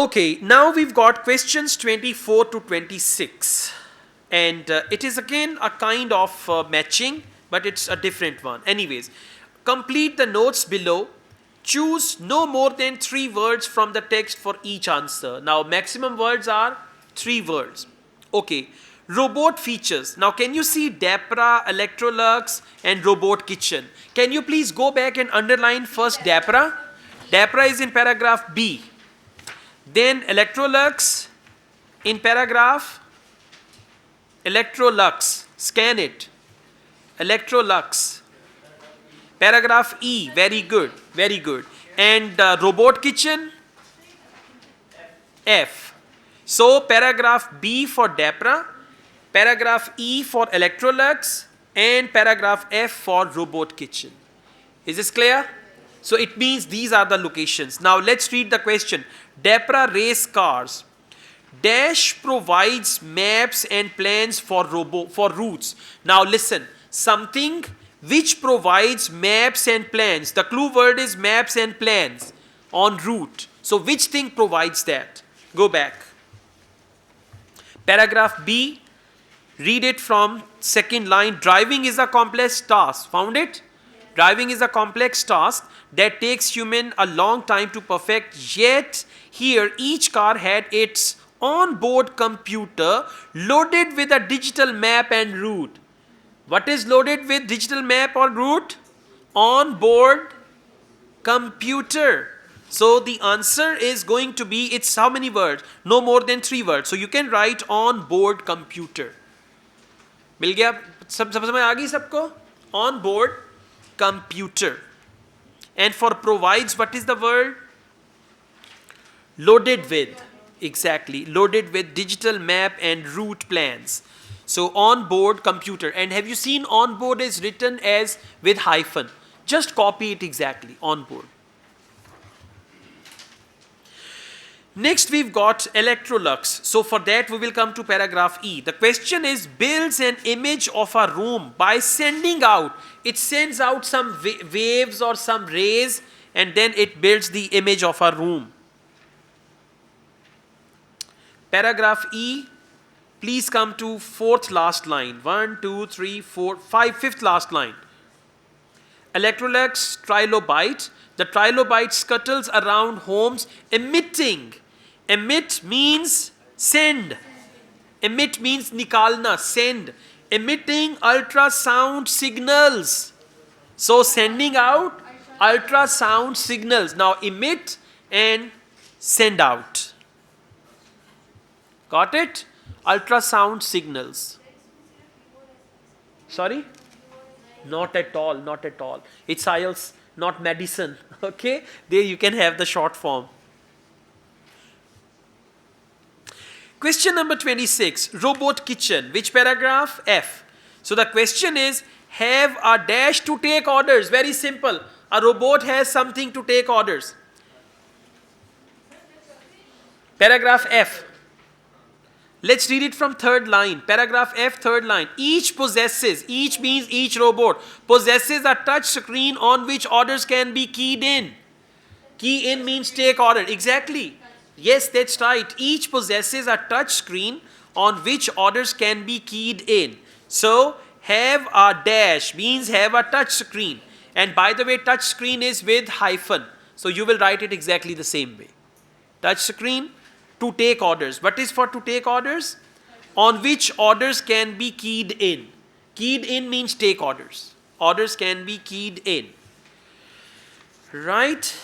Okay, now we've got questions 24 to 26. And it is again a kind of matching, but it's a different one. Anyways, complete the notes below. Choose no more than 3 words from the text for each answer. Now, maximum words are 3 words. Okay, robot features. Now, can you see DAPRA, Electrolux, and robot kitchen? Can you please go back and underline first DAPRA? DAPRA is in paragraph B. Then Electrolux in paragraph Electrolux, scan it. Electrolux. Paragraph E, very good, very good. And robot kitchen, F. So paragraph B for DAPRA, paragraph E for Electrolux, and paragraph F for robot kitchen. Is this clear? So it means these are the locations. Now let's read the question. DAPRA race cars. Dash provides maps and plans for routes. Now listen, something which provides maps and plans. The clue word is maps and plans on route. So which thing provides that? Go back. Paragraph B, read it from second line. Driving is a complex task. Found it? Driving is a complex task that takes human a long time to perfect, yet here each car had its on-board computer loaded with a digital map and route. What is loaded with digital map or route? On-board computer. So the answer is going to be, it's how many words? No more than 3 words. So you can write on-board computer. मिल गया? सब समझ में आ गई सबको? On-board computer. And for provides, what is the word? Loaded with. Exactly. Loaded with digital map and route plans. So on-board computer. And have you seen on-board is written as with hyphen? Just copy it exactly. On-board. Next we've got Electrolux. So for that we will come to paragraph E. The question is, builds an image of a room by sending out. It sends out some waves or some rays, and then it builds the image of a room. Paragraph E, please come to 4th last line. 1, 2, 3, 4, 5, 5th last line. Electrolux trilobite. The trilobite scuttles around homes emitting. Emit means send. Emit means nikalna, send. Emitting ultrasound signals. So sending out ultrasound signals. Now emit and send out. Got it? Ultrasound signals. Sorry? Not at all, not at all. It's Ielts, not medicine. Okay? There you can have the short form. Question number 26. Robot kitchen. Which paragraph? F. So the question is, have a dash to take orders. Very simple. A robot has something to take orders. Paragraph F. Let's read it from 3rd line. Paragraph F, 3rd line. Each possesses, each means each robot, possesses a touch screen on which orders can be keyed in. Key in means take order. Exactly. Yes, that's right. Each possesses a touch screen on which orders can be keyed in. So, have a dash means have a touch screen. And by the way, touch screen is with hyphen. So, you will write it exactly the same way. Touch screen. To take orders. What is for to take orders? On which orders can be keyed in. Keyed in means take orders. Orders can be keyed in. Right?